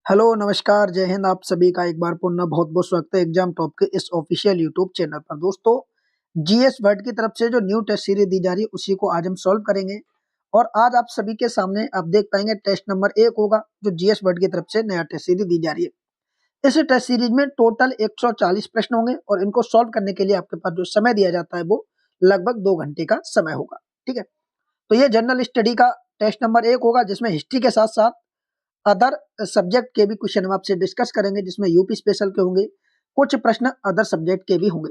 Hello नमस्कार जय हिंद। आप सभी का एक बार पुनः बहुत बहुत स्वागत है एग्जाम टॉप के इस ऑफिशियल यूट्यूब चैनल पर। दोस्तों, जीएस वर्ड की तरफ से जो न्यू टेस्ट सीरीज दी जा रही है उसी को आज हम सॉल्व करेंगे। और आज आप सभी के सामने आप देख पाएंगे टेस्ट नंबर 1 होगा जो जीएस वर्ड की तरफ से नया टेस्ट सीरीज दी जा रही है। इस टेस्ट सीरीज में टोटल 140 प्रश्न होंगे और इनको सॉल्व करने के लिए आपके पास जो समय दिया जाता है वो लगभग 2 घंटे का समय होगा। ठीक है, तो ये जनरल स्टडी का टेस्ट नंबर 1 होगा जिसमें हिस्ट्री के साथ साथ अदर सब्जेक्ट के भी क्वेश्चन हम आपसे डिस्कस करेंगे, जिसमें यूपी स्पेशल के होंगे, कुछ प्रश्न अदर सब्जेक्ट के भी होंगे।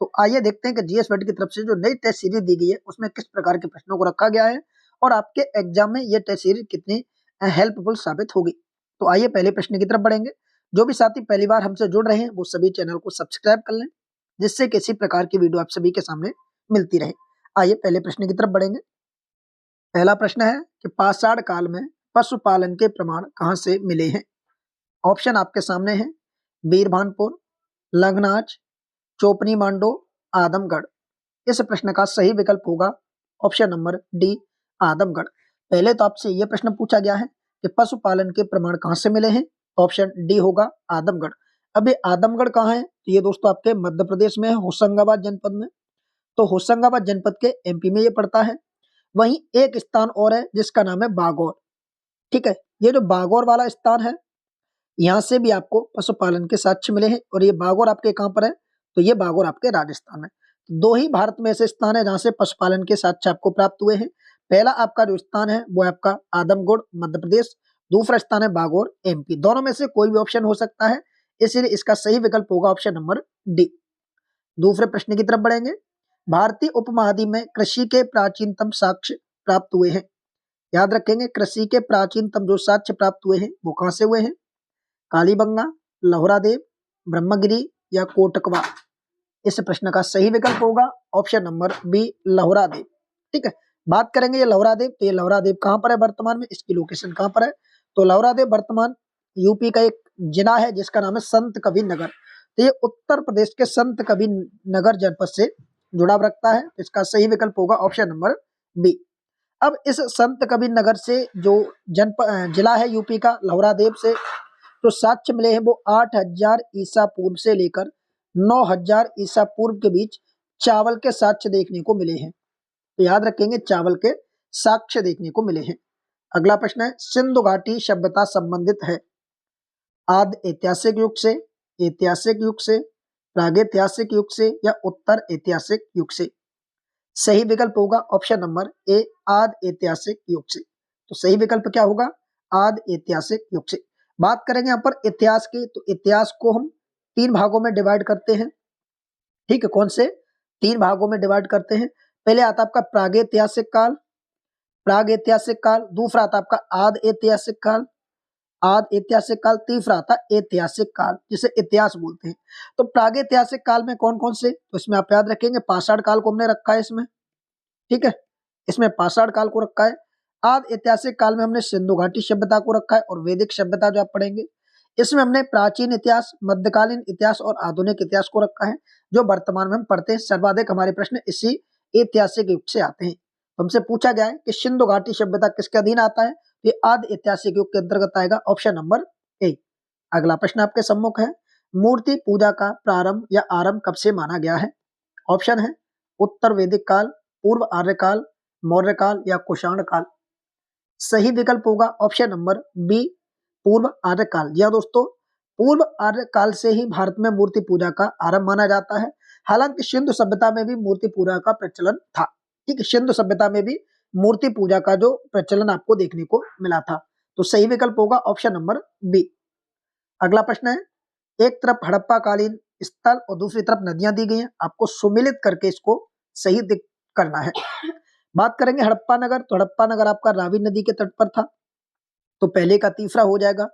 तो आइए देखते हैं कि जीएस वर्ड की तरफ से जो नई टेस्ट सीरीज दी गई है उसमें किस प्रकार के प्रश्नों को रखा गया है और आपके एग्जाम में ये टेस्ट सीरीज कितनी हेल्पफुल साबित होगी। तो आइए पहले प्रश्न की तरफ बढ़ेंगे। जो भी साथी पहली बार हमसे जुड़ रहे हैं वो सभी चैनल को सब्सक्राइब कर लें, जिससे किसी प्रकार की वीडियो आप सभी के सामने मिलती रहे। आइए पहले प्रश्न की तरफ बढ़ेंगे। पहला प्रश्न है कि पाषाण काल में पशुपालन के प्रमाण कहां से मिले हैं। ऑप्शन आपके सामने है, बीरभानपुर, लंगनाच, चोपनी मांडो, आदमगढ़। इस प्रश्न का सही विकल्प होगा ऑप्शन नंबर डी, आदमगढ़। पहले तो आपसे यह प्रश्न पूछा गया है कि पशुपालन के प्रमाण कहां से मिले हैं, ऑप्शन डी होगा आदमगढ़। अब ये आदमगढ़ कहाँ है, तो ये दोस्तों आपके मध्य प्रदेश में है, होशंगाबाद जनपद में। तो होशंगाबाद जनपद के एमपी में ये पड़ता है। वहीं एक स्थान और है जिसका नाम है बागौर। ठीक है, ये जो बागौर वाला स्थान है यहाँ से भी आपको पशुपालन के साक्ष्य मिले हैं। और ये बागौर आपके कहाँ पर है, तो ये बागौर आपके राजस्थान में। दो ही भारत में ऐसे स्थान है जहाँ से पशुपालन के साक्ष्य आपको प्राप्त हुए हैं। पहला आपका जो स्थान है वो आपका आदमगढ़ मध्य प्रदेश, दूसरा स्थान है बागौर एमपी। दोनों में से कोई भी ऑप्शन हो सकता है, इसलिए इसका सही विकल्प होगा ऑप्शन नंबर डी। दूसरे प्रश्न की तरफ बढ़ेंगे। भारतीय उपमहाद्वीप में कृषि के प्राचीनतम साक्ष्य प्राप्त हुए हैं। याद रखेंगे, कृषि के प्राचीनतम जो साक्ष्य प्राप्त हुए हैं वो कहां से हुए हैं, कालीबंगा, लोहरादेव, ब्रह्मगिरी या कोटकवा। इस प्रश्न का सही विकल्प होगा ऑप्शन नंबर बी, लोहरादेव। ठीक है, बात करेंगे ये लोहरादेव, तो ये लोहरादेव कहां पर है वर्तमान में, इसकी लोकेशन कहां पर है, तो लोहरादेव वर्तमान यूपी का एक जिला है जिसका नाम है संत कबीर नगर। तो ये उत्तर प्रदेश के संत कबीर नगर जनपद से जुड़ाव रखता है। इसका सही विकल्प होगा ऑप्शन नंबर बी। अब इस संत कबीर नगर से जो जनपद जिला है यूपी का लोहरादेव से, तो साक्ष्य मिले हैं वो 8000 ईसा पूर्व से लेकर 9000 ईसा पूर्व के बीच चावल के साक्ष्य देखने को मिले हैं। तो याद रखेंगे, चावल के साक्ष्य देखने को मिले हैं। अगला प्रश्न है, सिंधु घाटी सभ्यता संबंधित है आदि ऐतिहासिक युग से, ऐतिहासिक युग से, प्रागैतिहासिक युग से या उत्तर ऐतिहासिक युग से। सही विकल्प होगा ऑप्शन नंबर ए, आदि ऐतिहासिक युग से। तो सही विकल्प क्या होगा, आदि ऐतिहासिक युग से। बात करेंगे यहाँ पर इतिहास की, तो इतिहास को हम 3 भागों में डिवाइड करते हैं। ठीक है, कौन से 3 भागों में डिवाइड करते हैं। पहले आता आपका प्रागैतिहासिक काल, प्रागैतिहासिक काल। दूसरा आता आपका आदि ऐतिहासिक काल, आदि ऐतिहासिक काल। तीसरा आता ऐतिहासिक काल, जिसे इतिहास बोलते हैं। तो प्रागैतिहासिक काल में कौन कौन से, तो इसमें आप याद रखेंगे पाषाण काल को हमने रखा है इसमें। ठीक है, इसमें पाषाण काल को रखा है। आदि ऐतिहासिक काल में हमने सिंधु घाटी सभ्यता को रखा है और वैदिक सभ्यता जो आप पढ़ेंगे इसमें हमने प्राचीन इतिहास, मध्यकालीन इतिहास और आधुनिक इतिहास को रखा है, जो वर्तमान में हम पढ़ते हैं। सर्वाधिक हमारे प्रश्न इसी ऐतिहासिक युग से आते हैं। हमसे पूछा गया है कि सिंधु घाटी सभ्यता किसके अधीन आता है, ये आदि ऐतिहासिक युग के अंतर्गत आएगा, ऑप्शन नंबर ए। अगला प्रश्न आपके सम्मुख है, मूर्ति पूजा का प्रारंभ या आरंभ कब से माना गया है। ऑप्शन है उत्तर वैदिक काल, पूर्व आर्य काल, मौर्य काल या कुषाण काल। सही विकल्प होगा ऑप्शन नंबर बी, पूर्व आर्य काल। जी हाँ दोस्तों, पूर्व आर्य काल से ही भारत में मूर्ति पूजा का आरंभ माना जाता है। हालांकि सिंधु सभ्यता में भी मूर्ति पूजा का प्रचलन था। ठीक है, सिंधु सभ्यता में भी मूर्ति पूजा का जो प्रचलन आपको देखने को मिला था। तो सही विकल्प होगा ऑप्शन नंबर बी। अगला प्रश्न है, एक तरफ हड़प्पा कालीन स्थल और दूसरी तरफ नदियां दी गई हैं, आपको सुमिलित करके इसको सही करना है। बात करेंगे हड़प्पा नगर, तो हड़प्पा नगर आपका रावी नदी के तट पर था, तो पहले का तीसरा हो जाएगा।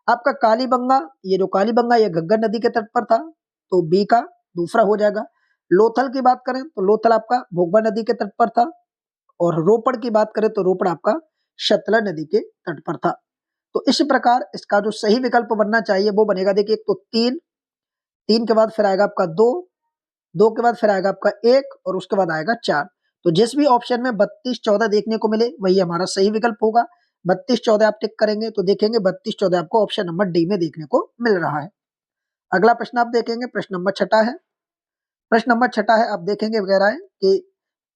आपका कालीबंगा, ये जो कालीबंगा ये घग्गर नदी के तट पर था, तो बी का दूसरा हो जाएगा। लोथल की बात करें तो लोथल आपका भोगवा नदी के तट पर था, और रोपड़ की बात करें तो रोपड़ आपका सतलज नदी के तट पर था। तो इस प्रकार इसका जो सही विकल्प बनना चाहिए वो बनेगा, देखिए एक तो 3, 3 के बाद फिर आएगा आपका 2, 2 के बाद फिर आएगा आपका 1 और उसके बाद आएगा 4। तो जिस भी ऑप्शन में 32, 14 देखने को मिले वही हमारा सही विकल्प होगा। 32-14 आप टिक करेंगे तो देखेंगे 32-14 आपको ऑप्शन नंबर डी में देखने को मिल रहा है। अगला प्रश्न आप देखेंगे, प्रश्न नंबर 6 है। प्रश्न नंबर 6 है, आप देखेंगे वगैरह है कि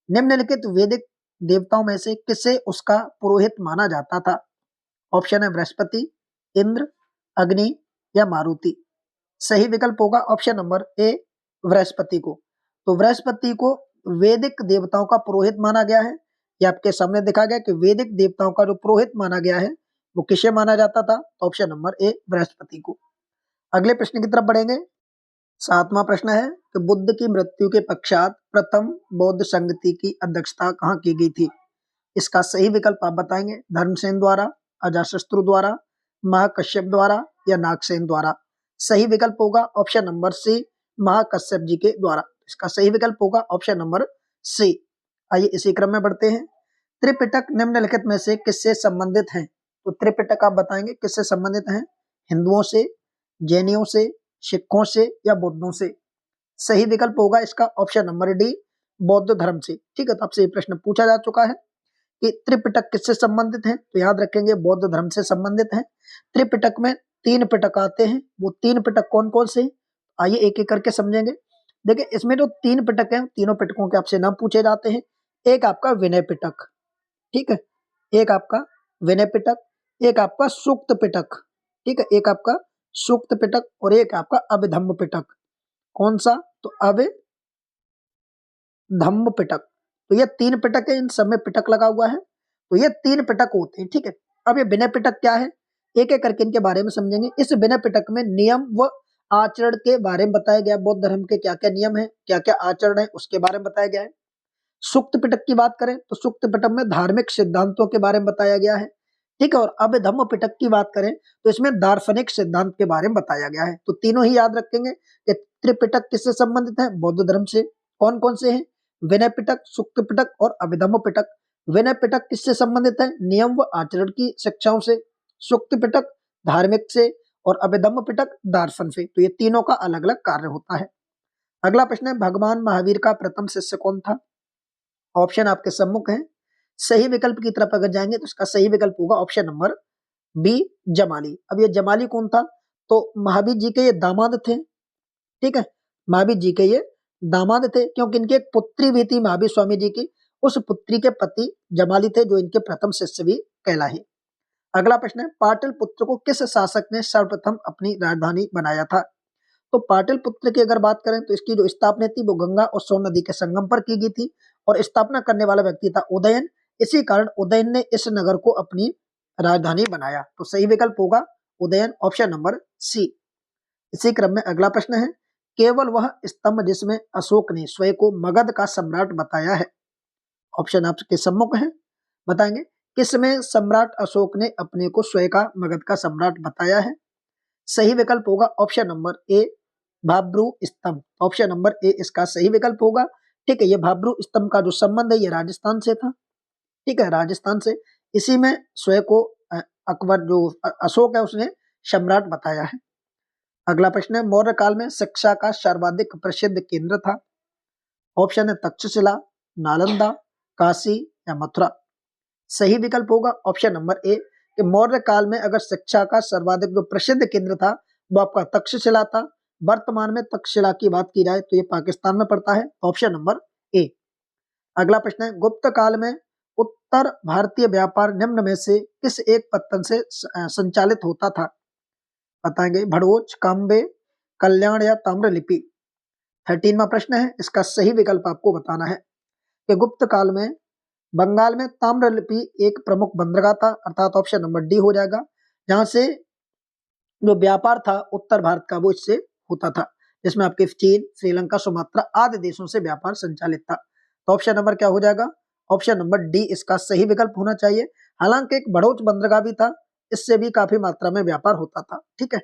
निम्नलिखित वैदिक देवताओं में से किसे उसका पुरोहित माना जाता था? ऑप्शन है बृहस्पति, इंद्र, अग्नि या मारुति। सही विकल्प होगा ऑप्शन नंबर ए, बृहस्पति को। तो बृहस्पति को वैदिक देवताओं का पुरोहित माना गया है। ये आपके सामने देखा गया कि वैदिक देवताओं का जो पुरोहित माना गया है वो किसे माना जाता था? ऑप्शन नंबर ए, बृहस्पति को। अगले प्रश्न की तरफ बढ़ेंगे। 7वां प्रश्न है कि बुद्ध की मृत्यु के पश्चात प्रथम बौद्ध संगति की अध्यक्षता कहाँ की गई थी? इसका सही विकल्प आप बताएंगे। धर्मसेन द्वारा, अजातशत्रु द्वारा, महाकश्यप द्वारा या नागसेन द्वारा। सही विकल्प होगा ऑप्शन नंबर सी, महाकश्यप जी के द्वारा। इसका सही विकल्प होगा ऑप्शन नंबर सी। आइए इसी क्रम में बढ़ते हैं। त्रिपिटक निम्नलिखित में से किससे संबंधित है? तो त्रिपिटक आप बताएंगे किससे संबंधित है? हिंदुओं से, जैनियों से, सिखों से या बौद्धों से। सही विकल्प होगा इसका ऑप्शन नंबर डी, बौद्ध धर्म से। ठीक है, तो आपसे ये प्रश्न पूछा जा चुका है कि त्रिपिटक किससे संबंधित है, तो याद रखेंगे बौद्ध धर्म से संबंधित है। त्रिपिटक में 3 पिटक आते हैं, वो 3 पिटक कौन कौन से? आइए एक एक करके समझेंगे। देखिए इसमें जो 3 पिटक हैं, तीनों पिटकों के आपसे नाम पूछे जाते हैं। एक आपका विनय पिटक, ठीक है, एक आपका विनय पिटक, एक आपका सूक्त पिटक, ठीक है, एक आपका सूक्त पिटक और एक आपका अभिधम्म पिटक। कौन सा? तो अभिधम्म पिटक। तो ये 3 पिटक है, इन सब में पिटक लगा हुआ है, तो ये 3 पिटक होते हैं। ठीक है, अब ये विनय पिटक क्या है, एक एक करके इनके बारे में समझेंगे। इस विनय पिटक में नियम व आचरण के बारे में बताया गया, बौद्ध धर्म के क्या क्या नियम है, क्या क्या आचरण है, उसके बारे में बताया गया है। सूक्त पिटक की बात करें तो सूक्त पिटक में धार्मिक सिद्धांतों के बारे में बताया गया है। ठीक है, और अभिधम्म पिटक की बात करें तो इसमें दार्शनिक सिद्धांत के बारे में बताया गया है। तो तीनों ही याद रखेंगे कि त्रिपिटक किससे संबंधित है? बौद्ध धर्म से। कौन कौन से हैं? विनय पिटक, सूक्त पिटक और अभिधम्म पिटक। विनय पिटक किससे संबंधित है? नियम व आचरण की शिक्षाओं से। सूक्त पिटक धार्मिक से और अभिधम्म पिटक दर्शन से। तो ये तीनों का अलग अलग कार्य होता है। अगला प्रश्न है, भगवान महावीर का प्रथम शिष्य कौन था? ऑप्शन आपके सम्मुख है। सही विकल्प की तरफ अगर जाएंगे तो इसका सही विकल्प होगा ऑप्शन नंबर बी, जमाली। अब ये जमाली कौन था? तो महावीर जी के ये दामाद थे। ठीक है, महावीर जी के ये दामाद थे, क्योंकि इनकी एक पुत्री भी थी महावीर स्वामी जी की। उस पुत्री के पति जमाली थे, जो इनके प्रथम शिष्य भी कहलाए। अगला प्रश्न है, पाटलिपुत्र को किस शासक ने सर्वप्रथम अपनी राजधानी बनाया था? तो पाटलिपुत्र की अगर बात करें तो इसकी जो स्थापना थी वो गंगा और सोन नदी के संगम पर की गई थी, और स्थापना करने वाला व्यक्ति था उदयन। इसी कारण उदयन ने इस नगर को अपनी राजधानी बनाया। तो सही विकल्प होगा उदयन, ऑप्शन नंबर सी। इसी क्रम में अगला प्रश्न है, केवल वह स्तंभ जिसमें अशोक ने स्वयं को मगध का सम्राट बताया है। ऑप्शन आपके सम्मुख है, बताएंगे किसमें सम्राट अशोक ने अपने को स्वयं का मगध का सम्राट बताया है। सही विकल्प होगा ऑप्शन नंबर ए, भाब्रू स्तंभ। ऑप्शन नंबर ए इसका सही विकल्प होगा। ठीक है, ये भाब्रू स्तंभ का जो संबंध है ये राजस्थान से था। ठीक है, राजस्थान से। इसी में स्वयं को अकबर जो अशोक है उसने सम्राट बताया है। अगला प्रश्न है, मौर्य काल में शिक्षा का सर्वाधिक प्रसिद्ध केंद्र था। ऑप्शन है तक्षशिला, नालंदा, काशी या मथुरा। सही विकल्प होगा ऑप्शन नंबर ए, कि मौर्य काल में अगर शिक्षा का सर्वाधिक जो प्रसिद्ध केंद्र था वो आपका तक्षशिला था। वर्तमान में तक्षशिला की बात की जाए तो ये पाकिस्तान में पड़ता है, ऑप्शन नंबर ए। अगला प्रश्न है, गुप्त काल में उत्तर भारतीय व्यापार निम्न में से किस एक पत्तन से संचालित होता था? बताएंगे भड़वोच, काम्बे, कल्याण या ताम्रलिपि। 13वां प्रश्न है, इसका सही विकल्प आपको बताना है कि गुप्त काल में बंगाल में ताम्रलिपि एक प्रमुख बंदरगाह था, अर्थात ऑप्शन नंबर डी हो जाएगा, जहां से जो व्यापार था उत्तर भारत का वो इससे होता था, जिसमें आपके चीन, श्रीलंका, सुमात्रा आदि देशों से व्यापार संचालित था। तो ऑप्शन नंबर क्या हो जाएगा? ऑप्शन नंबर डी इसका सही विकल्प होना चाहिए। हालांकि एक बड़ौच बंदरगाह भी था, इससे भी काफी मात्रा में व्यापार होता था। ठीक है,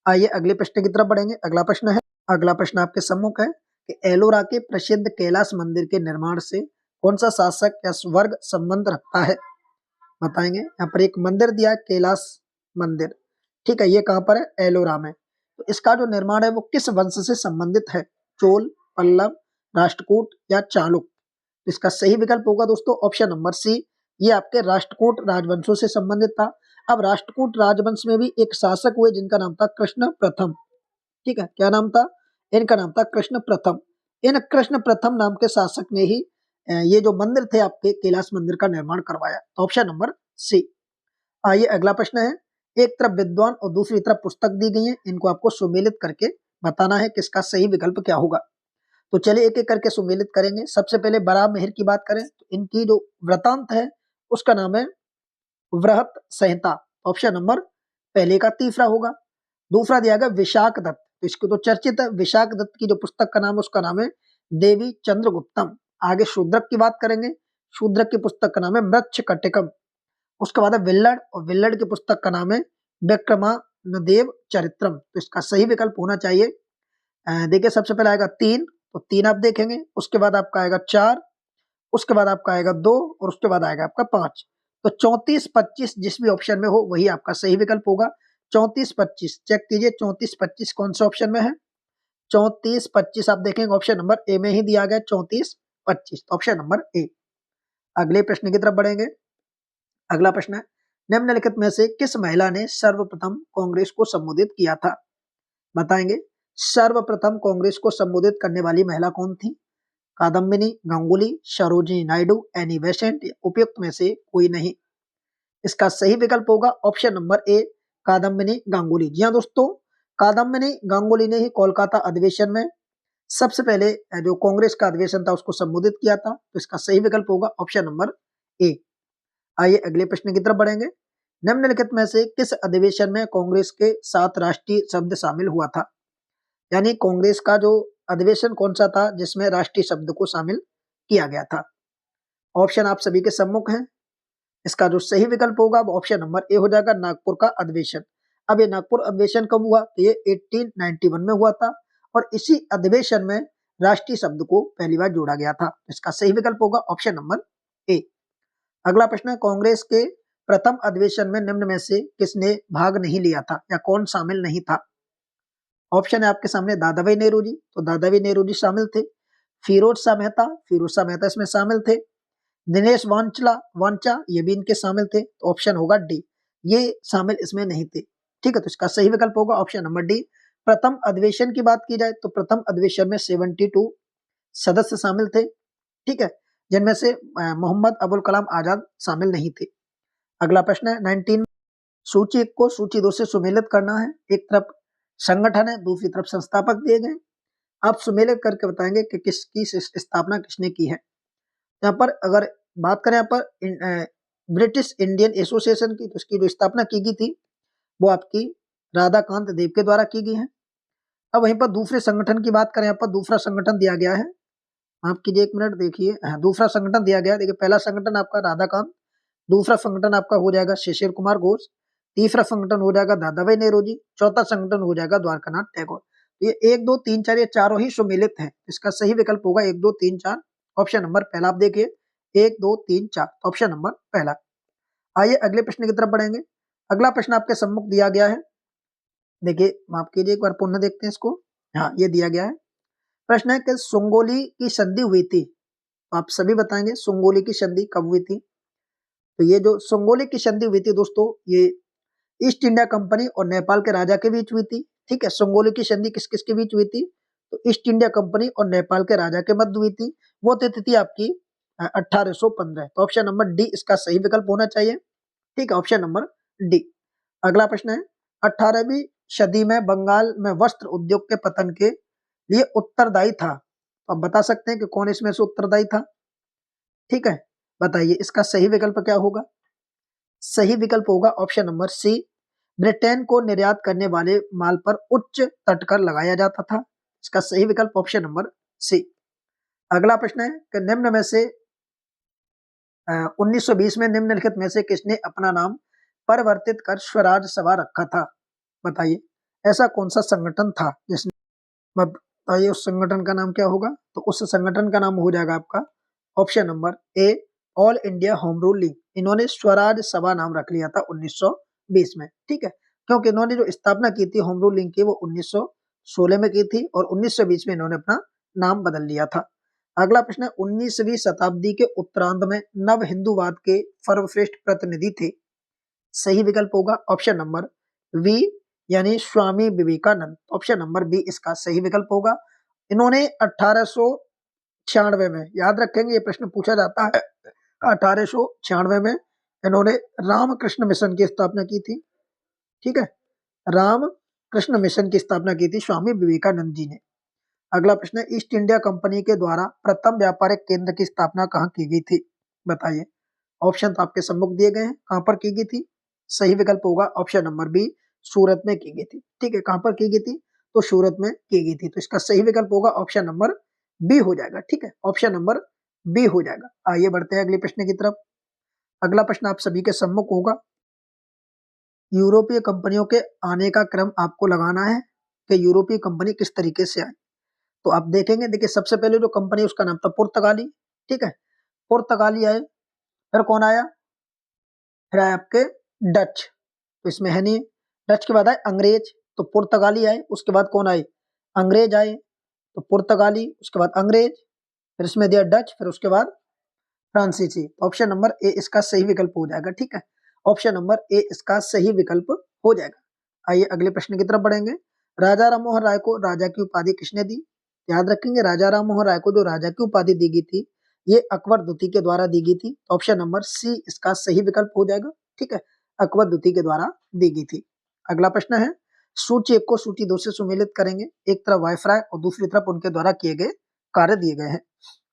आइए अगले प्रश्न की तरफ बढ़ेंगे। अगला प्रश्न आपके सम्मुख है कि एलोरा के प्रसिद्ध कैलाश मंदिर के निर्माण से कौन सा शासक या स्वर्ग संबंध रखता है? बताएंगे। यहाँ पर एक मंदिर दिया है कैलाश मंदिर, ठीक है, ये कहाँ पर है? एलोरा में। तो इसका जो निर्माण है वो किस वंश से संबंधित है? चोल, पल्लव, राष्ट्रकूट या चालुक्य। इसका सही विकल्प होगा दोस्तों ऑप्शन नंबर सी, ये आपके राष्ट्रकूट राजवंशों से संबंधित था। अब राष्ट्रकूट राजवंश में भी एक शासक हुए जिनका नाम था कृष्ण प्रथम। ठीक है, क्या नाम था? इनका नाम था कृष्ण प्रथम। इन कृष्ण प्रथम नाम के शासक ने ही ये जो मंदिर थे आपके कैलाश मंदिर का निर्माण करवाया। तो ऑप्शन नंबर सी। आइए अगला प्रश्न है। एक तरफ विद्वान और दूसरी तरफ पुस्तक दी गई है, इनको आपको सुमेलित करके बताना है किसका सही विकल्प क्या होगा। तो चलिए एक एक करके सुमेलित करेंगे। सबसे पहले बराह मिहिर की बात करें तो इनकी जो वृतांत है उसका नाम है वृहत संहिता। ऑप्शन नंबर पहले का तीसरा होगा। दूसरा दिया गया विशाख दत्त, तो इसको तो चर्चित है। विशाख दत्त की जो पुस्तक का नाम है उसका नाम है देवी चंद्रगुप्तम। आगे शूद्रक की बात करेंगे। शूद्रक की पुस्तक का नाम है मृच्छ कटिकम। उसके बाद है विल्लड़, और विल्लड़ की पुस्तक का नाम है विक्रमानदेव चरित्रम। तो इसका सही विकल्प होना चाहिए, देखिए सबसे पहले आएगा 3, तो 3 आप देखेंगे। उसके बाद आपका आएगा 4, उसके बाद आपका आएगा 2, और उसके बाद आएगा आपका 5। तो 34-25 जिस भी ऑप्शन में हो वही आपका सही विकल्प होगा। 34-25 चेक कीजिए, 34-25 कौन से ऑप्शन में है? 34-25 आप देखेंगे ऑप्शन नंबर ए में ही दिया गया 34-25, ऑप्शन नंबर ए। अगले प्रश्न की तरफ बढ़ेंगे। अगला प्रश्न है, निम्नलिखित में से किस महिला ने सर्वप्रथम कांग्रेस को संबोधित किया था? बताएंगे। सर्वप्रथम कांग्रेस को संबोधित करने वाली महिला कौन थी? कादम्बिनी, गांगुली, सरोजिनी नायडू, एनी बेसेंट, उपयुक्त में से कोई नहीं। इसका सही विकल्प होगा option number A, Kadambini Ganguly. जी हाँ दोस्तों, कादम्बिनी गांगुली ने ही कोलकाता अधिवेशन में सबसे पहले जो कांग्रेस का अधिवेशन था उसको संबोधित किया था। तो इसका सही विकल्प होगा ऑप्शन नंबर ए। आइए अगले प्रश्न की तरफ बढ़ेंगे। निम्नलिखित में से किस अधिवेशन में कांग्रेस के 7 राष्ट्रीय शब्द शामिल हुआ था? यानी कांग्रेस का जो अधिवेशन कौन सा था जिसमें राष्ट्रीय शब्द को शामिल किया गया था? ऑप्शन आप सभी के सम्मुख हैं। इसका जो सही विकल्प होगा वो ऑप्शन नंबर ए हो जाएगा, नागपुर का अधिवेशन। अब ये नागपुर अधिवेशन कब हुआ? तो ये 1891 में हुआ था, और इसी अधिवेशन में राष्ट्रीय शब्द को पहली बार जोड़ा गया था। इसका सही विकल्प होगा ऑप्शन नंबर ए। अगला प्रश्न है, कांग्रेस के प्रथम अधिवेशन में निम्न में से किसने भाग नहीं लिया था या कौन शामिल नहीं था? ऑप्शन है आपके सामने, दादाभाई नेहरू जी, तो दादाभाई नेहरू जी शामिल थे। फिरोज शाह मेहता, फिरोज शाह मेहता इसमें शामिल थे। दिनेश वांचा ये भी इनके शामिल थे। तो ऑप्शन होगा डी, ये शामिल इसमें नहीं थे। ठीक है, तो इसका सही विकल्प होगा ऑप्शन नंबर डी। प्रथम अधिवेशन की बात की जाए तो प्रथम अधिवेशन में 72 सदस्य शामिल थे। ठीक है, जिनमें से मोहम्मद अबुल कलाम आजाद शामिल नहीं थे। अगला प्रश्न है 19, सूची 1 को सूची 2 से सुमेलित करना है। एक तरफ संगठन है, दूसरी तरफ संस्थापक दिए गए। आप सुमेलित करके बताएंगे कि किसकी स्थापना किसने की है। यहाँ पर अगर बात करें यहाँ पर ब्रिटिश इंडियन एसोसिएशन की, तो इसकी जो स्थापना की गई थी वो आपकी राधाकांत देव के द्वारा की गई है। अब वहीं पर दूसरे संगठन की बात करें, यहाँ पर दूसरा संगठन दिया गया है। आप कीजिए 1 मिनट, देखिए दूसरा संगठन दिया गया है। देखिए पहला संगठन आपका राधाकांत, दूसरा संगठन आपका हो जाएगा शिशिर कुमार घोष, तीसरा संगठन हो जाएगा दादाभाई नेहरू जी, चौथा संगठन हो जाएगा द्वारकानाथ टैगोर। ये 1, 2, 3, 4 ये चारों ही सुमेलित हैं। इसका सही विकल्प होगा 1, 2, 3, 4, ऑप्शन नंबर पहला। आप देखिए 1, 2, 3, 4, ऑप्शन नंबर पहला। आइए अगले प्रश्न की तरफ बढ़ेंगे। अगला प्रश्न आपके सम्मुख दिया गया है। देखिए माफ कीजिए, एक बार पुनः देखते हैं इसको। हाँ, ये दिया गया है। प्रश्न है कि सुंगोली की संधि हुई थी, तो आप सभी बताएंगे सुंगोली की संधि कब हुई थी। तो ये जो सुंगोली की संधि हुई थी दोस्तों, ये ईस्ट इंडिया कंपनी और नेपाल के राजा के बीच हुई थी। ठीक है, सुंगोली की संधि किस किस के बीच हुई थी? तो ईस्ट इंडिया कंपनी और नेपाल के राजा के मध्य हुई थी। वो तिथि थी आपकी 1815। तो ऑप्शन नंबर डी इसका सही विकल्प होना चाहिए। ठीक है, ऑप्शन नंबर डी। अगला प्रश्न है, 18वीं सदी में बंगाल में वस्त्र उद्योग के पतन के लिए उत्तरदायी था। तो आप बता सकते हैं कि कौन इसमें से उत्तरदायी था? ठीक है, बताइए इसका सही विकल्प क्या होगा? सही विकल्प होगा ऑप्शन नंबर सी, ब्रिटेन को निर्यात करने वाले माल पर उच्च तटकर लगाया जाता था। इसका सही विकल्प ऑप्शन नंबर सी। अगला प्रश्न है कि निम्न में से 1920 में निम्नलिखित में से किसने अपना नाम परिवर्तित कर स्वराज सभा रखा था? बताइए ऐसा कौन सा संगठन था जिसने, बताइए उस संगठन का नाम क्या होगा? तो उस संगठन का नाम हो जाएगा आपका ऑप्शन नंबर ए, all India home rule league. इन्होंने स्वराज सभा नाम रख लिया था 1920 में। ठीक है, क्योंकि इन्होंने जो स्थापना की थी होम रूल लीग की वो 1916 में की थी, और 1920 में इन्होंने अपना नाम बदल लिया था। अगला प्रश्न है 19वीं शताब्दी के उत्तरार्ध में नव हिंदूवाद के सर्वश्रेष्ठ प्रतिनिधि थे। सही विकल्प होगा ऑप्शन नंबर बी यानी Swami Vivekananda. Option number B इसका सही विकल्प होगा। इन्होंने 1896 में, याद रखेंगे ये प्रश्न पूछा जाता है, 1896 में इन्होंने रामकृष्ण मिशन की स्थापना की थी। ठीक है, रामकृष्ण मिशन की स्थापना की थी स्वामी विवेकानंद जी ने। अगला प्रश्न है ईस्ट इंडिया कंपनी के द्वारा प्रथम व्यापारिक केंद्र की स्थापना कहाँ की गई थी? बताइए। ऑप्शन तो आपके सम्मुख दिए गए हैं, कहां पर की गई थी? सही विकल्प होगा ऑप्शन नंबर बी, सूरत में की गई थी। ठीक है, कहां पर की गई थी? तो सूरत में की गई थी। तो इसका सही विकल्प होगा ऑप्शन नंबर बी हो जाएगा। ठीक है, ऑप्शन नंबर बी हो जाएगा। आइए बढ़ते हैं अगले प्रश्न की तरफ। अगला प्रश्न आप सभी के सम्मुख होगा। यूरोपीय कंपनियों के आने का क्रम आपको लगाना है कि यूरोपीय कंपनी किस तरीके से आई। तो आप देखेंगे, देखिए सबसे पहले जो कंपनी उसका नाम था पुर्तगाली। ठीक है, पुर्तगाली आए, फिर कौन आया? फिर आए आपके डच, तो इसमें है नहीं। डच के बाद आए अंग्रेज, तो पुर्तगाली आए। उसके बाद कौन आए? अंग्रेज आए, तो पुर्तगाली, उसके बाद अंग्रेज, फिर इसमें दिया डच, फिर उसके बाद फ्रांसीसी। ऑप्शन नंबर ए इसका सही विकल्प हो जाएगा। ठीक है, ऑप्शन नंबर ए इसका सही विकल्प हो जाएगा। आइए अगले प्रश्न की तरफ बढ़ेंगे। राजा राममोहन राय को राजा की उपाधि किसने दी? याद रखेंगे, राजा राममोहन राय को जो राजा की उपाधि दी गई थी, ये अकबर द्वितीय के द्वारा दी गई थी। ऑप्शन नंबर सी इसका सही विकल्प हो जाएगा। ठीक है, अकबर द्वितीय के द्वारा दी गई थी। अगला प्रश्न है सूची 1 को सूची 2 से सुमेलित करेंगे। एक तरफ वायसराय और दूसरी तरफ उनके द्वारा किए गए कार्य दिए गए हैं।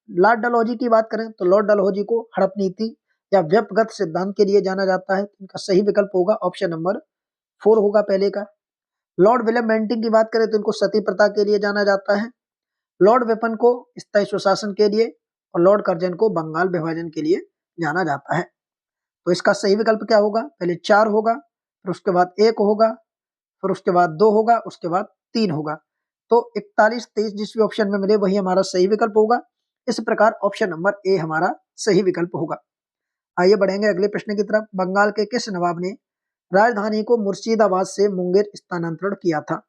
लॉर्ड डलहौजी की बात करें तो लॉर्ड डलहौजी को हड़प नीति या व्यक्तिगत सिद्धांत के लिए जाना जाता है। इनका सही विकल्प होगा ऑप्शन नंबर 4 होगा पहले का। लॉर्ड विलियम बेंटिंग की बात करें तो इनको सती प्रथा के लिए जाना जाता है। लॉर्ड वेपन को स्थायी स्वशासन के लिए और लॉर्ड कर्जन को बंगाल विभाजन के लिए जाना जाता है। तो इसका सही विकल्प क्या होगा? पहले 4 होगा, फिर उसके बाद 1 होगा, फिर उसके बाद 2 होगा, उसके बाद 3 होगा। तो 41, 23 जिस भी ऑप्शन में मिले वही हमारा सही विकल्प होगा। इस प्रकार ऑप्शन नंबर ए हमारा सही विकल्प होगा। आइए बढ़ेंगे अगले प्रश्न की तरफ। बंगाल के किस नवाब ने राजधानी को मुर्शिदाबाद से मुंगेर स्थानांतरण किया था?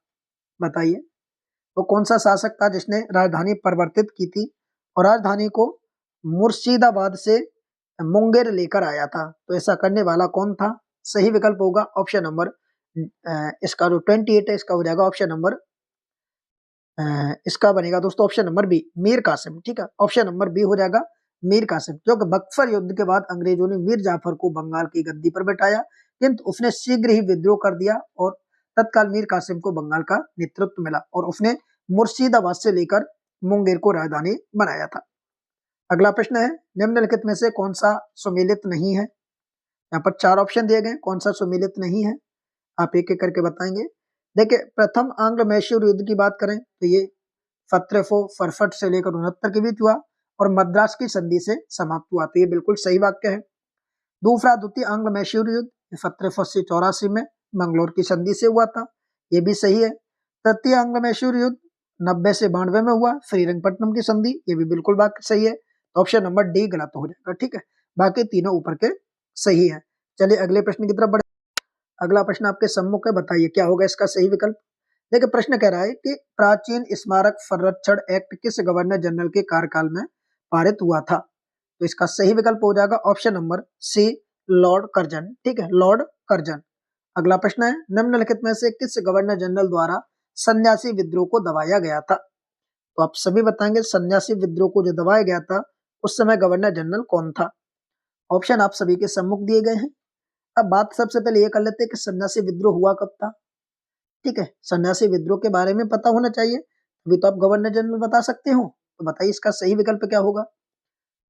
बताइए। वो कौन सा शासक था जिसने राजधानी परिवर्तित की थी और राजधानी को मुर्शिदाबाद से मुंगेर लेकर आया था? तो ऐसा करने वाला कौन था? सही विकल्प होगा ऑप्शन नंबर इसका जो 28 है इसका हो जाएगा ऑप्शन नंबर इसका बनेगा दोस्तों option number B, Mir Qasim. ठीक है, ऑप्शन नंबर बी हो जाएगा मीर कासिम, क्योंकि बक्सर युद्ध के बाद अंग्रेजों ने मीर जाफर को बंगाल की गद्दी पर बैठाया, किंतु उसने शीघ्र ही विद्रोह कर दिया और तत्काल मीर कासिम को बंगाल का नेतृत्व मिला और उसने मुर्शिदाबाद से लेकर मुंगेर को राजधानी बनाया था। अगला प्रश्न है निम्नलिखित में से कौन सा सुमेलित नहीं है? यहाँ पर 4 ऑप्शन दिए गए, कौन सा सुमेलित नहीं है आप एक एक करके बताएंगे। देखिए, प्रथम आंग्ल मैसूर युद्ध की बात करें तो ये 1764 से लेकर 69 के बीच हुआ और मद्रास की संधि से समाप्त हुआ, तो ये बिल्कुल सही वाक्य है। दूसरा द्वितीय आंग्ल मैसूर युद्ध 1784 में मंगलोर की संधि से हुआ था, ये भी सही है। तृतीय आंग्ल मैसूर युद्ध 90 से 92 में हुआ, श्रीरंगपट्टनम की संधि, ये भी बिल्कुल वाक्य सही है। तो ऑप्शन नंबर डी गलत हो जाएगा। ठीक है, बाकी तीनों ऊपर के सही है। चलिए अगले प्रश्न की तरफ बढ़े। अगला प्रश्न आपके सम्मुख है, बताइए क्या होगा इसका सही विकल्प। देखिए प्रश्न कह रहा है कि प्राचीन स्मारक संरक्षण एक्ट किस गवर्नर जनरल के कार्यकाल में पारित हुआ था? तो इसका सही विकल्प हो जाएगा option number C, Lord Curzon. ठीक है, लॉर्ड कर्जन। अगला प्रश्न है निम्नलिखित में से किस गवर्नर जनरल द्वारा सन्यासी विद्रोह को दबाया गया था? तो आप सभी बताएंगे सन्यासी विद्रोह को जो दबाया गया था उस समय गवर्नर जनरल कौन था? ऑप्शन आप सभी के सम्मुख दिए गए हैं। अब बात सबसे पहले ये कर लेते हैं कि सन्यासी विद्रोह हुआ कब था। ठीक है, सन्यासी विद्रोह के बारे में पता होना चाहिए, अभी तो आप गवर्नर जनरल बता सकते हो। तो बताइए इसका सही विकल्प क्या होगा।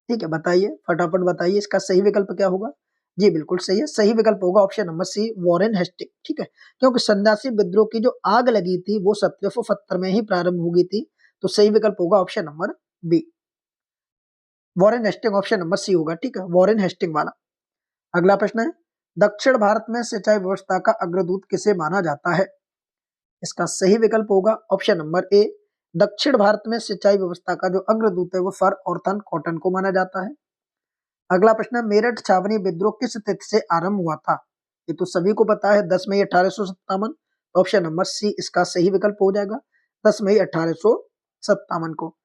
ठीक है, बताइए फटाफट बताइए इसका सही विकल्प क्या होगा। जी बिल्कुल सही है, सही विकल्प होगा option number C, Warren Hasting. ठीक है, क्योंकि सन्यासी विद्रोह की जो आग लगी थी वो 1770 में ही प्रारंभ हो गई थी, तो सही विकल्प होगा option number B, Warren Hasting. Option number C होगा। ठीक है, वॉरेन हेस्टिंग वाला। अगला प्रश्न है दक्षिण भारत में सिंचाई व्यवस्था का अग्रदूत किसे माना जाता है? इसका सही विकल्प होगा ऑप्शन नंबर ए, दक्षिण भारत में सिंचाई व्यवस्था का जो अग्रदूत है वो फर और थन कॉटन को माना जाता है। अगला प्रश्न है मेरठ छावनी विद्रोह किस तिथि से आरंभ हुआ था? ये तो सभी को पता है 10 मई 1857। ऑप्शन नंबर सी इसका सही विकल्प हो जाएगा 10 मई 1857 को।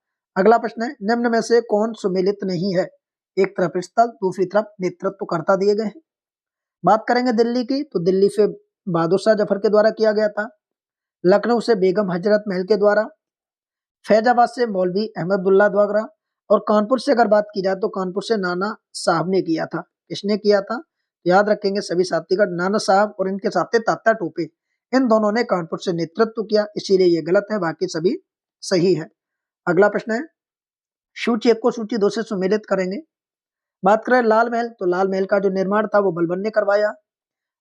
अगला प्रश्न है, निम्न में से कौन सुमेलित नहीं है? एक तरफ स्थल, दूसरी तरफ नेतृत्व कर्ता दिए गए हैं। बात करेंगे दिल्ली की, तो दिल्ली से बहादुर शाह जफर के द्वारा किया गया था। लखनऊ से बेगम हजरत महल के द्वारा, फैजाबाद से मौलवी अहमदुल्ला द्वारा, और कानपुर से अगर बात की जाए तो कानपुर से नाना साहब ने किया था। किसने किया था? याद रखेंगे सभी साथीगण, नाना साहब और इनके साथ तात्या टोपे, इन दोनों ने कानपुर से नेतृत्व किया, इसीलिए ये गलत है, बाकी सभी सही है। अगला प्रश्न है, सूची 1 को सूची 2 से सुमेलित करेंगे। बात करें लाल महल, तो लाल महल का जो निर्माण था वो बलबन ने करवाया।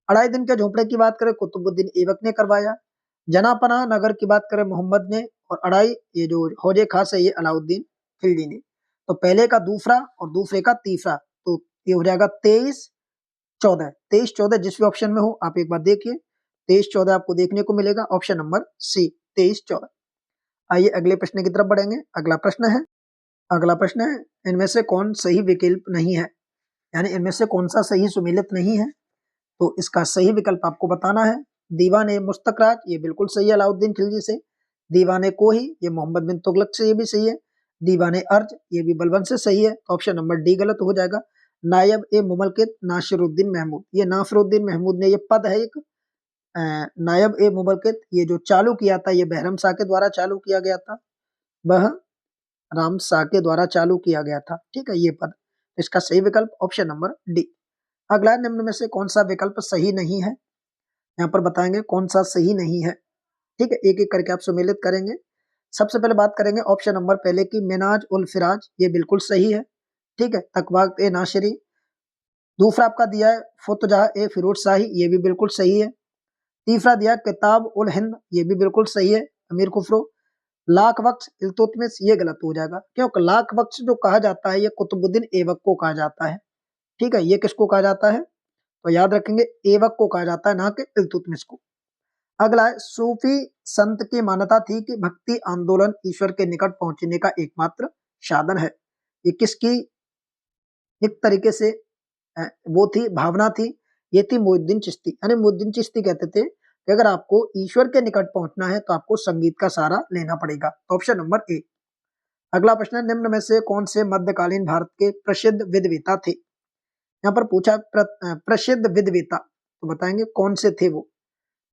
अढ़ाई दिन के झोपड़े की बात करें, कुतुबुद्दीन ऐबक ने करवाया। जनापनाह नगर की बात करें, मोहम्मद ने, और अढ़ाई ये जो हौजे खास है ये अलाउद्दीन खिलजी ने। तो पहले का दूसरा और दूसरे का तीसरा, तो ये हो जाएगा 23-14। 23-14 जिस भी ऑप्शन में हो आप एक बार देखिए, 23-14 आपको देखने को मिलेगा, ऑप्शन नंबर सी 23-14। आइए अगले प्रश्न की तरफ बढ़ेंगे। अगला प्रश्न है, इनमें से कौन सही विकल्प नहीं है, यानी इनमें से कौन सा सही सुमेलित नहीं है? तो इसका सही विकल्प आपको बताना है। दीवाने मुस्तकराज, ये बिल्कुल सही है अलाउद्दीन खिलजी से। दीवाने कोही, ये मोहम्मद बिन तुगलक से, ये भी सही है। दीवाने अर्ज, ये भी बलबन से सही है, तो ऑप्शन नंबर डी गलत हो जाएगा। नायब ए मुमलकित नासिरुद्दीन महमूद, ये नासिरुद्दीन महमूद ने, ये पद है एक, नायब ए मुमलकित, ये जो चालू किया था ये बहरम शाह के द्वारा चालू किया गया था, बहराम शाह के द्वारा चालू किया गया था, ठीक है ये पद। इसका सही विकल्प ऑप्शन नंबर डी। अगला, निम्न में से कौन सा विकल्प सही नहीं है? यहाँ पर बताएंगे कौन सा सही नहीं है, ठीक है, एक एक करके आप सुमेलित करेंगे। सबसे पहले बात करेंगे ऑप्शन नंबर पहले की, मिनाज उल फिराज, ये बिल्कुल सही है, ठीक है। तकवात ए नाशरी, दूसरा आपका दिया है फुतजह ए फिरोज शाही, ये भी बिल्कुल सही है। तीसरा दिया किताब उल हिंद, ये भी बिल्कुल सही है अमीर खुसरो। लाख वक्स इल्तुतमिश, ये गलत हो जाएगा, क्योंकि लाख वक्स जो कहा जाता है ये कुतुबुद्दीन ऐबक को कहा जाता है, ठीक है। ये किसको कहा जाता है? तो याद रखेंगे ऐबक को कहा जाता है, ना कि इल्तुतमिश को। अगला है, सूफी संत की मान्यता थी कि भक्ति आंदोलन ईश्वर के निकट पहुंचने का एकमात्र साधन है। ये किसकी एक तरीके से वो थी, भावना थी, ये थी मोहिउद्दीन चिश्ती। यानी मोहिउद्दीन चिश्ती कहते थे कि अगर आपको ईश्वर के निकट पहुंचना है तो आपको संगीत का सहारा लेना पड़ेगा, तो ऑप्शन नंबर ए। अगला प्रश्न है, निम्न में से कौन से मध्यकालीन भारत के प्रसिद्ध विद्वता थे? यहाँ पर पूछा प्रसिद्ध विद्वता, तो बताएंगे कौन से थे वो।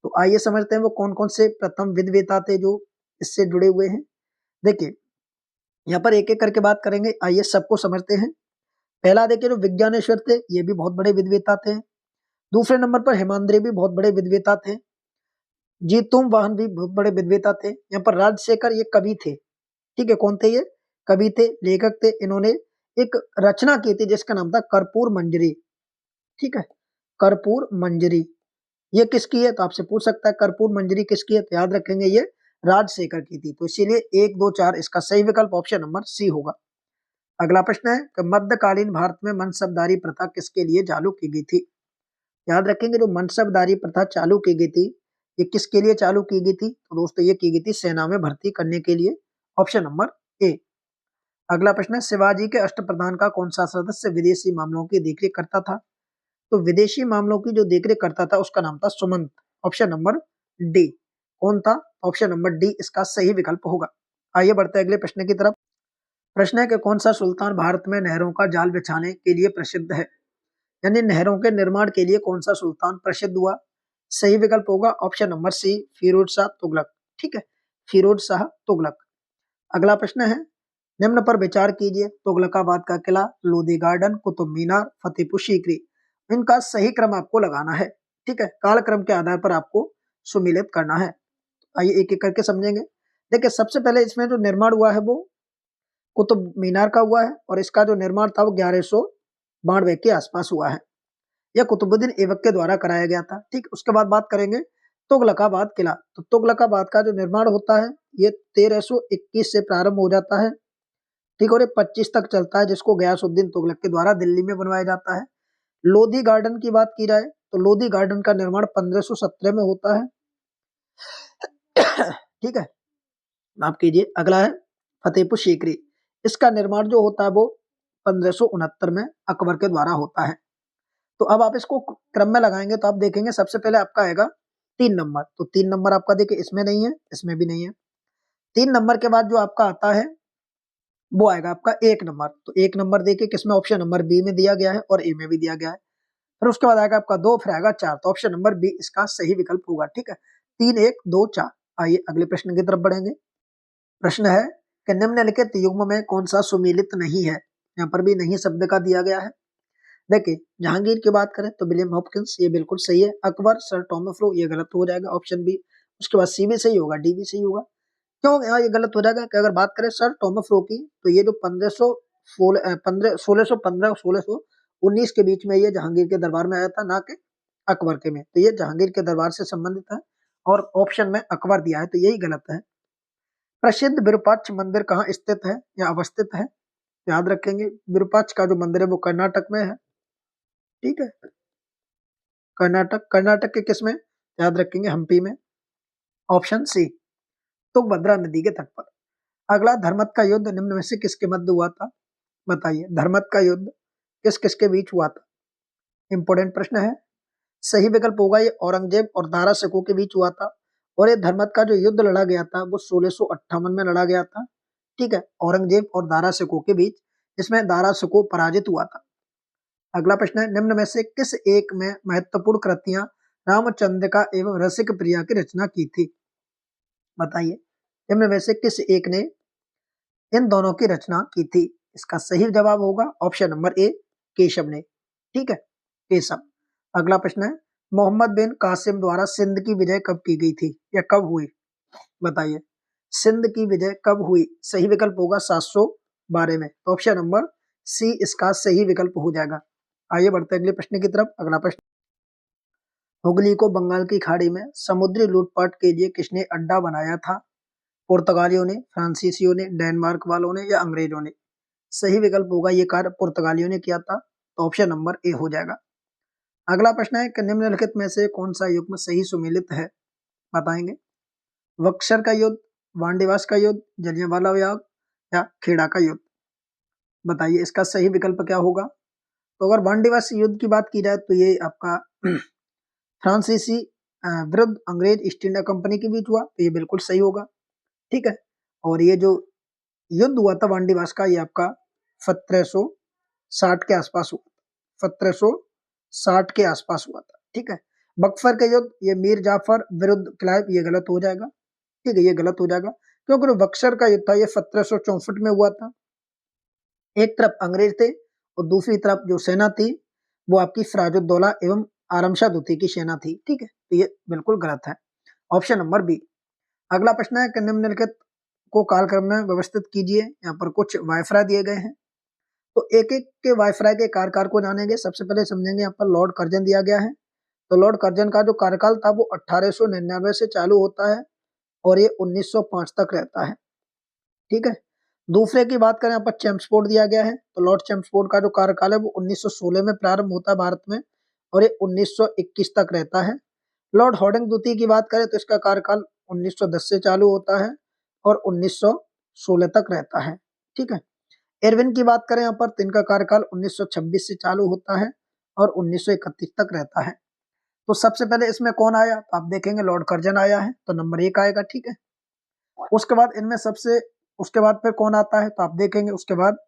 तो आइए समझते हैं वो कौन कौन से प्रथम विद्वता थे जो इससे जुड़े हुए हैं। देखिए यहाँ पर एक एक करके बात करेंगे, आइए सबको समझते हैं। पहला देखिए, जो विज्ञानेश्वर थे ये भी बहुत बड़े विद्वता थे। दूसरे नंबर पर हेमाद्रि भी बहुत बड़े विद्वता थे। जीतूम वाहन भी बहुत बड़े विद्वता थे। यहाँ पर राजशेखर, ये कवि थे, ठीक है। कौन थे ये? कवि थे, लेखक थे। इन्होंने एक रचना की थी जिसका नाम था कर्पूर मंजरी, ठीक है, कर्पूर मंजरी। ये किसकी है? तो आपसे पूछ सकता है कर्पूर मंजरी किसकी है, तो याद रखेंगे ये राजशेखर की थी। तो इसीलिए 1, 2, 4 इसका सही विकल्प ऑप्शन नंबर सी होगा। अगला प्रश्न है कि मध्यकालीन भारत में मनसबदारी प्रथा किसके लिए चालू की गई थी? याद रखेंगे जो मनसबदारी प्रथा चालू की गई थी ये किसके लिए चालू की गई थी? तो दोस्तों ये की गई थी सेना में भर्ती करने के लिए, ऑप्शन नंबर ए। अगला प्रश्न है, शिवाजी के अष्टप्रधान का कौन सा सदस्य विदेशी मामलों की देखरेख करता था? तो विदेशी मामलों की जो देखरेख करता था उसका नाम था सुमंत, ऑप्शन नंबर डी। कौन था? ऑप्शन नंबर डी इसका सही विकल्प होगा। आइए बढ़ते हैं अगले प्रश्न की तरफ। प्रश्न है कि कौन सा सुल्तान भारत में नहरों का जाल बिछाने के लिए प्रसिद्ध है? यानी नहरों के निर्माण के लिए कौन सा सुल्तान प्रसिद्ध हुआ? सही विकल्प होगा option number C, Firoz Shah Tughlaq, ठीक है, फिरोज शाह तुगलक। अगला प्रश्न है, निम्न पर विचार कीजिए, तुगलकाबाद का किला, लोधी गार्डन, कुतुब मीनार, फतेहपुर सीकरी, इनका सही क्रम आपको लगाना है, ठीक है। काल क्रम के आधार पर आपको सुमिलित करना है। आइए एक एक करके समझेंगे। देखिए सबसे पहले इसमें जो निर्माण हुआ है वो कुतुब मीनार का हुआ है, और इसका जो निर्माण था वो 1192 के आसपास हुआ है। यह कुतुबुद्दीन ऐबक के द्वारा कराया गया था, ठीक। उसके बाद बात करेंगे तुगलकाबाद किला। तो तुगलकाबाद का जो निर्माण होता है ये 1321 से प्रारंभ हो जाता है, ठीक, और ये 25 तक चलता है, जिसको गयासुद्दीन तुगलक के द्वारा दिल्ली में बनवाया जाता है। लोधी गार्डन की बात की जाए तो लोधी गार्डन का निर्माण 1517 में होता है, ठीक है, माफ कीजिए। अगला है फतेहपुर सीकरी, इसका निर्माण जो होता है वो 1569 में अकबर के द्वारा होता है। तो अब आप इसको क्रम में लगाएंगे तो आप देखेंगे सबसे पहले आपका आएगा 3 नंबर। तो 3 नंबर आपका देखिए इसमें नहीं है, इसमें भी नहीं है। 3 नंबर के बाद जो आपका आता है वो आएगा आपका 1 नंबर। तो 1 नंबर देखिए किसमें, ऑप्शन नंबर बी में दिया गया है और ए में भी दिया गया है। फिर उसके बाद आएगा आपका 2, फिर आएगा 4, तो ऑप्शन नंबर बी इसका सही विकल्प होगा। ठीक है, 3 1 2 4। आइए अगले प्रश्न की तरफ बढ़ेंगे। प्रश्न है कि निम्नलिखित युग्म में कौन सा सुमेलित नहीं है। यहाँ पर भी नहीं शब्द का दिया गया है। देखिए जहांगीर की बात करें तो विलियम हॉपकिंस, ये बिल्कुल सही है। अकबर, सर टॉमस रो, ये गलत हो जाएगा, ऑप्शन बी। उसके बाद सी भी सही होगा, डी भी सही होगा। क्यों यहाँ ये गलत हो जाएगा कि अगर बात करें सर टॉमस रो की, तो ये जो 1615 1619 के बीच में ये जहांगीर के दरबार में आया था, ना कि अकबर के में। तो ये जहांगीर के दरबार से संबंधित है और ऑप्शन में अकबर दिया है, तो यही गलत है। प्रसिद्ध विरूपाक्ष मंदिर कहाँ स्थित है या अवस्थित है? याद रखेंगे विरूपाक्ष का जो मंदिर है वो कर्नाटक में है। ठीक है, कर्नाटक के किस में? याद रखेंगे हम्पी में, ऑप्शन सी। तुंगभद्रा नदी के तट पर। अगला, धर्मत का युद्ध निम्न में से किसके मध्य हुआ था? बताइए, धर्मत का युद्ध किस किसके बीच हुआ था? इंपोर्टेंट प्रश्न है। सही विकल्प होगा ये औरंगजेब और दारा शिकोह के बीच हुआ था। और ये धर्मत का जो युद्ध लड़ा गया था वो 1658 में लड़ा गया था। ठीक है, औरंगजेब और दारा शिकोह के बीच, इसमें दारा शिकोह पराजित हुआ था। अगला प्रश्न है, निम्न में से किस एक में महत्वपूर्ण कृतियां रामचंद्रिका एवं रसिक प्रिया की रचना की थी? बताइए, निम्न में से किस एक ने इन दोनों की रचना की थी? इसका सही जवाब होगा ऑप्शन नंबर ए, केशव ने। ठीक है, केशव। अगला प्रश्न है, मोहम्मद बिन कासिम द्वारा सिंध की विजय कब की गई थी या कब हुई? बताइए, सिंध की विजय कब हुई? सही विकल्प होगा 712 में, तो ऑप्शन नंबर सी इसका सही विकल्प हो जाएगा। आइए बढ़ते हैं अगले प्रश्न की तरफ। अगला प्रश्न, हुगली को बंगाल की खाड़ी में समुद्री लूटपाट के लिए किसने अड्डा बनाया था? पुर्तगालियों ने, फ्रांसीसियों ने, डेनमार्क वालों ने या अंग्रेजों ने? सही विकल्प होगा ये कार्य पुर्तगालियों ने किया था, तो ऑप्शन नंबर ए हो जाएगा। अगला प्रश्न है कि निम्नलिखित में से कौन सा युग्म सही सुमेलित है? बताएंगे, बक्सर का युद्ध, वांडीवास का युद्ध, जलियांवाला बाग या खेड़ा का युद्ध? बताइए इसका सही विकल्प क्या होगा? तो अगर वांडीवास युद्ध की बात की जाए तो ये आपका फ्रांसीसी विरुद्ध अंग्रेज ईस्ट इंडिया कंपनी के बीच हुआ, तो ये बिल्कुल सही होगा। ठीक है, और ये जो युद्ध हुआ था वांडीवास का, ये आपका 1760 के आसपास हुआ, 1760 के आसपास हुआ था। ठीक है, बक्सर का युद्ध, ये मीर जाफर विरुद्ध क्लाइव, ये गलत हो जाएगा। ठीक है, ये गलत हो जाएगा क्योंकि जो बक्सर का युद्ध था ये 1764 में हुआ था। एक तरफ अंग्रेज थे और दूसरी तरफ जो सेना थी वो आपकी सिराजुद्दौला एवं आरमशाह दुती की सेना थी। ठीक है, तो ये बिल्कुल गलत है, ऑप्शन नंबर बी। अगला प्रश्न है कि निम्नलिखित को कालक्रम में व्यवस्थित कीजिए। यहाँ पर कुछ वायफराय दिए गए हैं, तो एक एक के वायफराय के कार्यकाल को जानेंगे। सबसे पहले समझेंगे, यहाँ पर लॉर्ड कर्जन दिया गया है। तो लॉर्ड कर्जन का जो कार्यकाल था वो 1899 से चालू होता है और ये 1905 तक रहता है। ठीक है, दूसरे की बात करें, यहाँ पर चैम्प्सफोर्ड दिया गया है। तो लॉर्ड चैम्प्सफोर्ड का जो कार्यकाल है वो 1916 में प्रारंभ होता है भारत में और ये 1921 तक रहता है। लॉर्ड हॉर्डिंग द्वितीय की बात करें तो इसका कार्यकाल 1910 से चालू होता है और 1916 तक रहता है। ठीक है, एरविन की बात करें यहाँ पर, तो इनका कार्यकाल 1926 से चालू होता है और 1931 तक रहता है। तो सबसे पहले इसमें कौन आया? तो आप देखेंगे लॉर्ड कर्जन आया है, तो नंबर 1 आएगा। ठीक है, उसके बाद इनमें सबसे, उसके बाद फिर कौन आता है? तो आप देखेंगे उसके बाद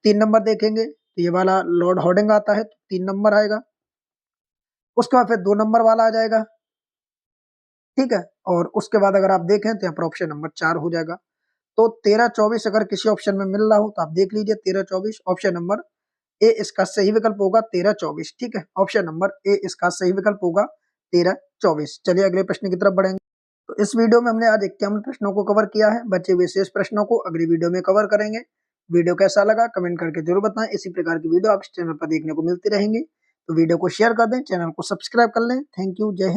3 नंबर देखेंगे, तो ये वाला लॉर्ड हॉर्डिंग आता है, तो 3 नंबर आएगा। उसके बाद फिर 2 नंबर वाला आ जाएगा। ठीक है, और उसके बाद अगर आप देखें तो यहाँ पर ऑप्शन नंबर 4 हो जाएगा। तो 13-24 अगर किसी ऑप्शन में मिल रहा हो तो आप देख लीजिए 13-24, ऑप्शन नंबर ए इसका सही विकल्प होगा 13-24। ठीक है, ऑप्शन नंबर ए इसका सही विकल्प होगा 13-24। चलिए अगले प्रश्न की तरफ बढ़ेंगे। तो इस वीडियो में हमने आज 51 प्रश्नों को कवर किया है। बचे हुए शेष प्रश्नों को अगली वीडियो में कवर करेंगे। वीडियो कैसा लगा कमेंट करके जरूर बताएं। इसी प्रकार की वीडियो आप इस चैनल पर देखने को मिलती रहेंगी। तो वीडियो को शेयर कर दें, चैनल को सब्सक्राइब कर लें। थैंक यू, जय हिंद।